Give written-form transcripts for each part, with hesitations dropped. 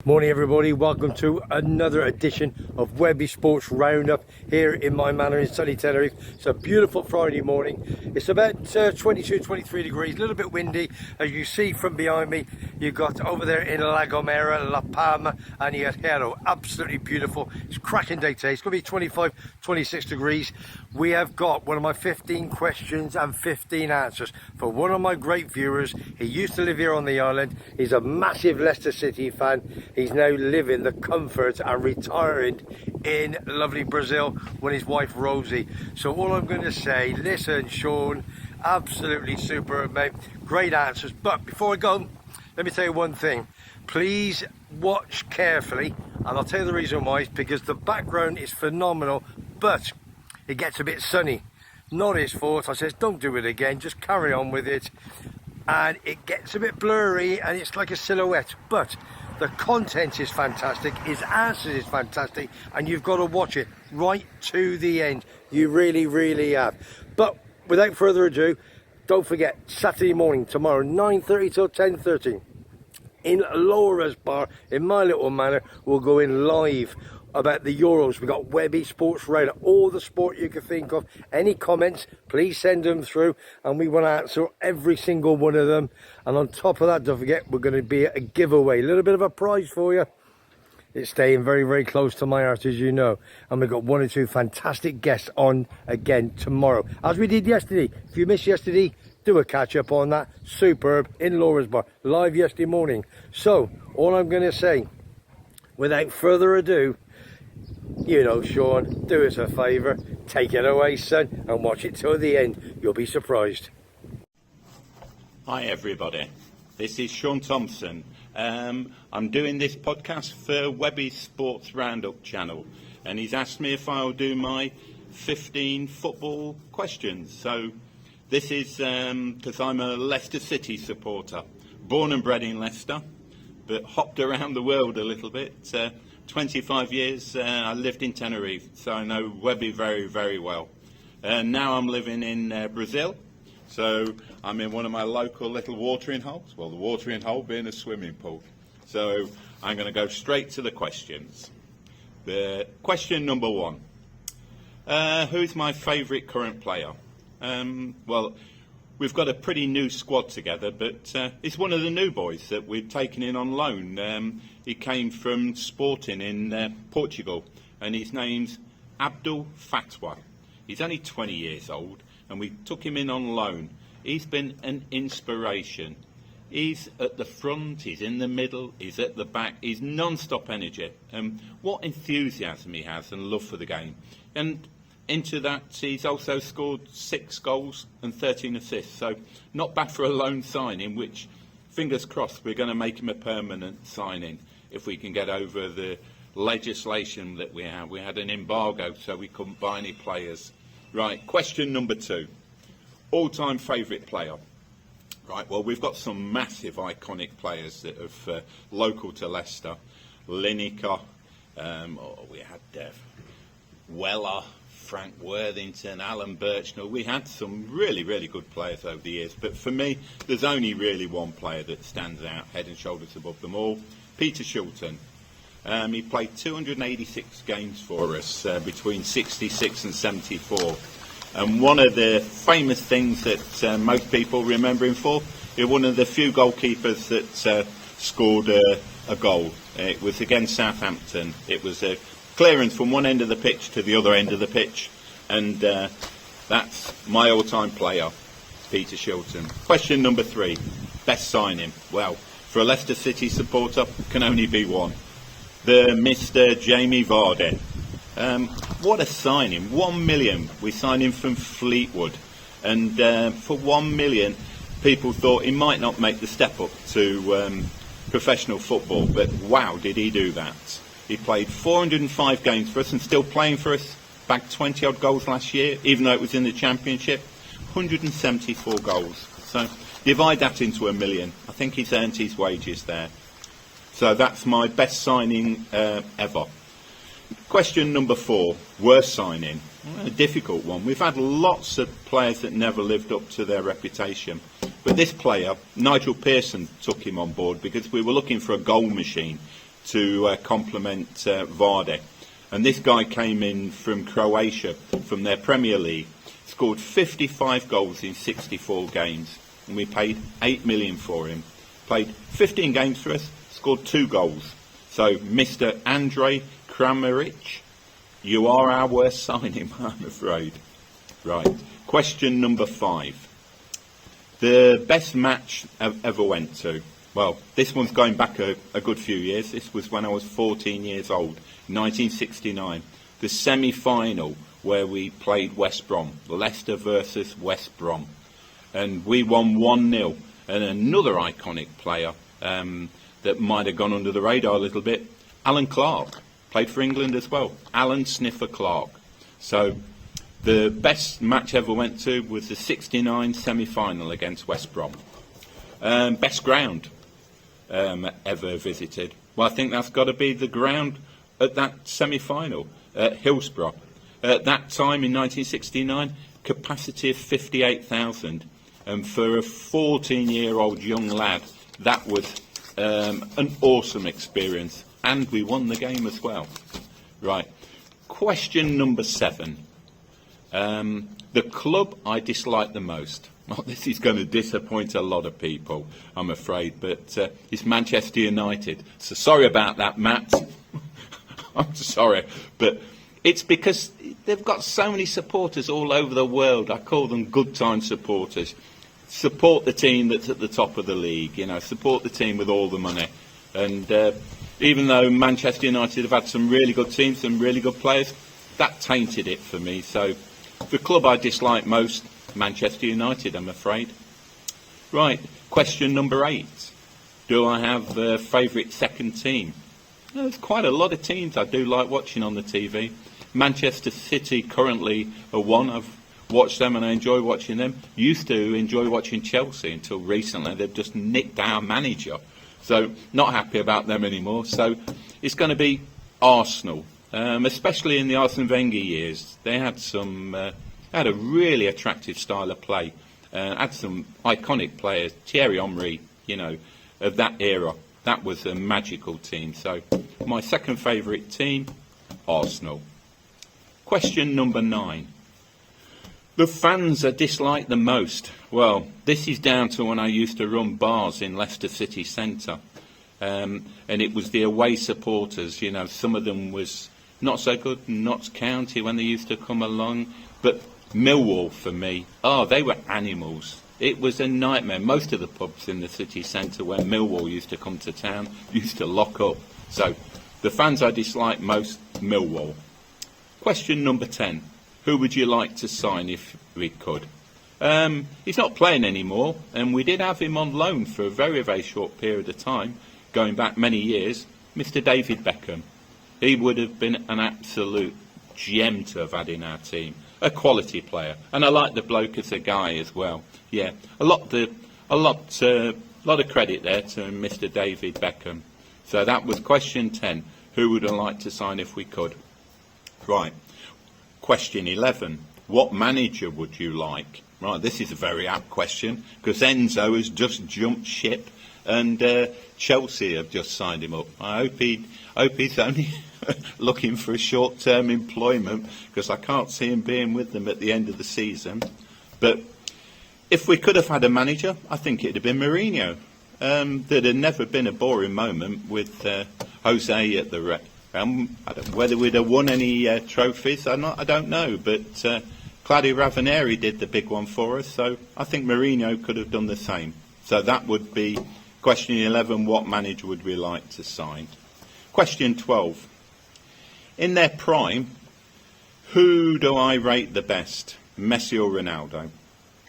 Morning everybody, welcome to another edition of WEBBY'S Sports Roundup here in my manor in sunny Tenerife. It's a beautiful Friday morning. It's about 22-23 degrees, a little bit windy. As you see from behind me, you've got over there in La Gomera, La Palma and Hierro. Absolutely beautiful. It's a cracking day today. It's going to be 25-26 degrees. We have got one of my 15 questions and 15 answers for one of my great viewers. He used to live here on the island. He's a massive Leicester City fan. He's now living the comfort and retiring in lovely Brazil with his wife Rosie. So all I'm going to say, listen Sean, absolutely superb mate, great answers. But before I go, let me tell you one thing. Please watch carefully, and I'll tell you the reason why. It's because the background is phenomenal, but it gets a bit sunny. Not his fault. I says don't do it again, just carry on with it. And it gets a bit blurry and it's like a silhouette, but the content is fantastic, his answers is fantastic, and you've got to watch it right to the end. You really have. But without further ado, don't forget, Saturday morning, tomorrow, 9:30 till 10:30, in Laura's bar, in my little manor, we'll go in live about the Euros. We've got WEBBY'S Sports Radar, all the sport you can think of. Any comments, please send them through and we will answer every single one of them. And on top of that, don't forget, we're going to be a giveaway, a little bit of a prize for you. It's staying very close to my heart, as you know, and we've got one or two fantastic guests on again tomorrow, as we did yesterday. If you missed yesterday, do a catch up on that. Superb, in Laura's bar, live yesterday morning. So all I'm going to say, without further ado, you know, Sean, do us a favour, take it away, son, and watch it till the end. You'll be surprised. Hi, everybody. This is Sean Thompson. I'm doing this podcast for WEBBY'S Sports Roundup channel, and he's asked me if I'll do my 15 football questions. So this is because I'm a Leicester City supporter, born and bred in Leicester, but hopped around the world a little bit. 25 years I lived in Tenerife, so I know WEBBY very well. Now I'm living in Brazil, so I'm in one of my local little watering holes. Well, the watering hole being a swimming pool. So I'm going to go straight to the questions. The question number one. Who's my favourite current player? Well, we've got a pretty new squad together, but it's one of the new boys that we've taken in on loan. He came from Sporting in Portugal, and his name's Abdul Fatwa. He's only 20 years old, and we took him in on loan. He's been an inspiration. He's at the front, he's in the middle, he's at the back, he's non-stop energy. What enthusiasm he has and love for the game. And into that, he's also scored 6 goals and 13 assists. So not bad for a loan signing, which, fingers crossed, we're going to make him a permanent signing if we can get over the legislation that we have. We had an embargo, so we couldn't buy any players. Right, question number 2. All-time favourite player. Right, well, we've got some massive iconic players that are local to Leicester. Lineker, we had Weller, Frank Worthington, Alan Birchnell. We had some really good players over the years, but for me there's only really one player that stands out head and shoulders above them all. Peter Shilton. He played 286 games for us between 66 and 74, and one of the famous things that most people remember him for, he's one of the few goalkeepers that scored a goal. It was against Southampton. It was a clearance from one end of the pitch to the other end of the pitch, and that's my all-time player, Peter Shilton. Question number 3, best signing. Well, for a Leicester City supporter, can only be one. The Mr. Jamie Vardy. What a signing, 1 million. We signed him from Fleetwood, and for 1 million, people thought he might not make the step up to professional football, but wow, did he do that. He played 405 games for us and still playing for us. Bagged 20 odd goals last year, even though it was in the Championship. 174 goals. So divide that into 1 million. I think he's earned his wages there. So that's my best signing ever. Question number 4, worst signing. A difficult one. We've had lots of players that never lived up to their reputation. But this player, Nigel Pearson, took him on board because we were looking for a goal machine. to complement Vardy. And this guy came in from Croatia, from their Premier League, scored 55 goals in 64 games, and we paid 8 million for him. Played 15 games for us, scored 2 goals. So, Mr. Andrej Kramaric, you are our worst signing, I'm afraid. Right. Question number 5. The best match I've ever went to. Well, this one's going back a good few years. This was when I was 14 years old, 1969. The semi-final where we played West Brom, Leicester versus West Brom. And we won 1-0. And another iconic player that might have gone under the radar a little bit, Alan Clark, played for England as well. Alan Sniffer Clark. So the best match ever went to was the 69 semi-final against West Brom. Best ground ever visited. Well, I think that's got to be the ground at that semi-final at Hillsborough. At that time in 1969, capacity of 58,000. And for a 14-year-old young lad, that was an awesome experience. And we won the game as well. Right. Question number 7. The club I dislike the most. Well, this is going to disappoint a lot of people, I'm afraid, but it's Manchester United. So sorry about that, Matt. I'm sorry, but it's because they've got so many supporters all over the world. I call them good time supporters. Support the team that's at the top of the league, support the team with all the money. And even though Manchester United have had some really good teams, some really good players, that tainted it for me. So the club I dislike most, Manchester United, I'm afraid. Right, question number 8. Do I have a favourite second team? Well, there's quite a lot of teams I do like watching on the TV. Manchester City currently are one. I've watched them and I enjoy watching them. Used to enjoy watching Chelsea until recently. They've just nicked our manager. So not happy about them anymore. So it's going to be Arsenal, especially in the Arsene Wenger years. They had had a really attractive style of play. Had some iconic players. Thierry Henry, of that era. That was a magical team. So my second favourite team, Arsenal. Question number 9. The fans I dislike the most. Well, this is down to when I used to run bars in Leicester City Centre. And it was the away supporters. Some of them was not so good, Notts County when they used to come along. But Millwall for me, they were animals. It was a nightmare. Most of the pubs in the city centre when Millwall used to come to town used to lock up. So the fans I dislike most, Millwall. Question number 10. Who would you like to sign if we could? He's not playing anymore, and we did have him on loan for a very, very short period of time, going back many years, Mr. David Beckham. He would have been an absolute gem to have had in our team. A quality player, and I like the bloke as a guy as well. Yeah, a lot of credit there to Mr. David Beckham. So that was question 10. Who would I like to sign if we could? Right. Question 11. What manager would you like? Right, this is a very apt question because Enzo has just jumped ship, and Chelsea have just signed him up. I hope he's only looking for a short-term employment because I can't see him being with them at the end of the season. But if we could have had a manager, I think it'd have been Mourinho. There'd have never been a boring moment with Jose at the whether we'd have won any trophies, I don't know. But Claudio Ranieri did the big one for us, so I think Mourinho could have done the same. So that would be question 11. What manager would we like to sign? Question 12. In their prime, who do I rate the best, Messi or Ronaldo?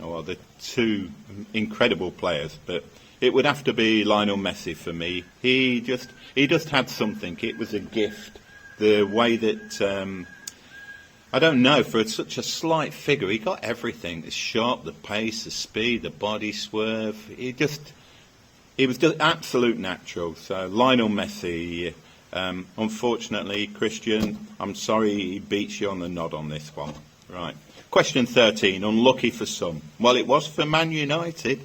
Well, the two incredible players, but it would have to be Lionel Messi for me. He just had something. It was a gift. The way that I don't know, for such a slight figure, he got everything: the shot, the pace, the speed, the body swerve. He was just absolute natural. So Lionel Messi. Unfortunately, Christian, I'm sorry he beats you on the nod on this one. Right. Question 13, unlucky for some. Well, it was for Man United.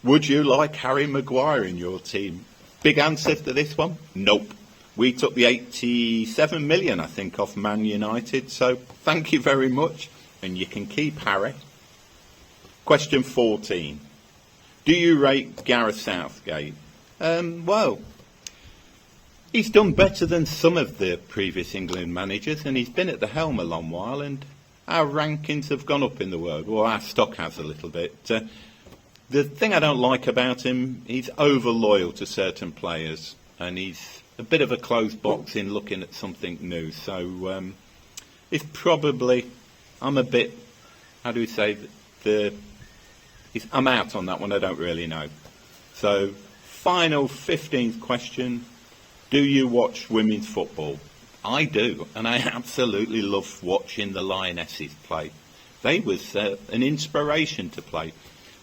Would you like Harry Maguire in your team? Big answer to this one? Nope. We took the 87 million, I think, off Man United. So thank you very much. And you can keep Harry. Question 14. Do you rate Gareth Southgate? Well, he's done better than some of the previous England managers, and he's been at the helm a long while, and our rankings have gone up in the world. Well, our stock has a little bit. The thing I don't like about him, he's over loyal to certain players, and he's a bit of a closed box in looking at something new. So it's probably, I'm a bit, how do we say, I'm out on that one, I don't really know. So, final 15th question, do you watch women's football? I do, and I absolutely love watching the Lionesses play. They was an inspiration to play.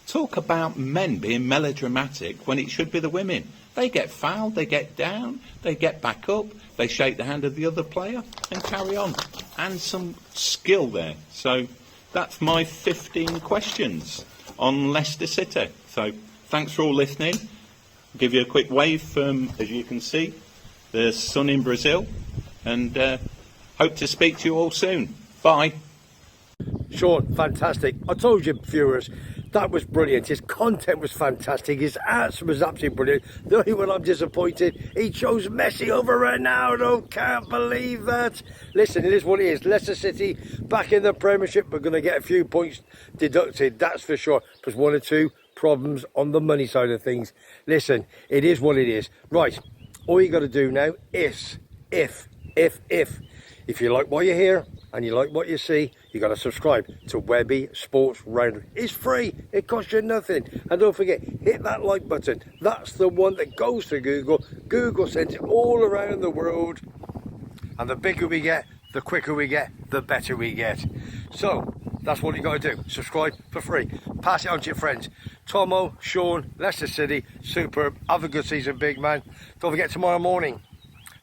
Talk about men being melodramatic when it should be the women. They get fouled, they get down, they get back up, they shake the hand of the other player and carry on. And some skill there. So that's my 15 questions on Leicester City. So thanks for all listening. I'll give you a quick wave from, as you can see, the sun in Brazil. And hope to speak to you all soon. Bye. Sean, fantastic. I told you, viewers, that was brilliant. His content was fantastic. His answer was absolutely brilliant. The only one I'm disappointed, he chose Messi over Ronaldo. Can't believe that. Listen, it is what it is. Leicester City back in the Premiership. We're going to get a few points deducted, that's for sure. There's one or two problems on the money side of things. Listen, it is what it is. Right, all you got to do now is, if you like what you hear and you like what you see, you got to subscribe to WEBBY'S Sports Roundup. It's free, it costs you nothing. And don't forget, hit that like button. That's the one that goes to Google. Google sends it all around the world. And the bigger we get, the quicker we get, the better we get. So, that's what you got to do. Subscribe for free. Pass it on to your friends. Tomo, Sean, Leicester City, superb. Have a good season, big man. Don't forget, tomorrow morning,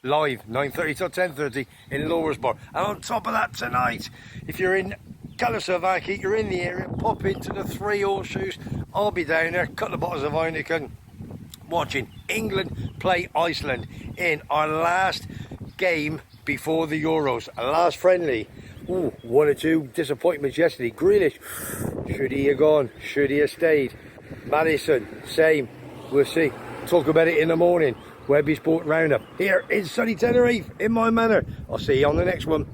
live 9:30 till 10:30 in Lawresborough. And on top of that, tonight, if you're in Kalasovaki, you're in the area, pop into the Three Horseshoes. I'll be down there, couple of bottles of Heineken, watching England play Iceland in our last game before the Euros, our last friendly. Ooh, one or two disappointments yesterday. Grealish, should he have gone? Should he have stayed? Madison, same. We'll see. Talk about it in the morning. WEBBY'S Sport Roundup here in sunny Tenerife, in my manor. I'll see you on the next one.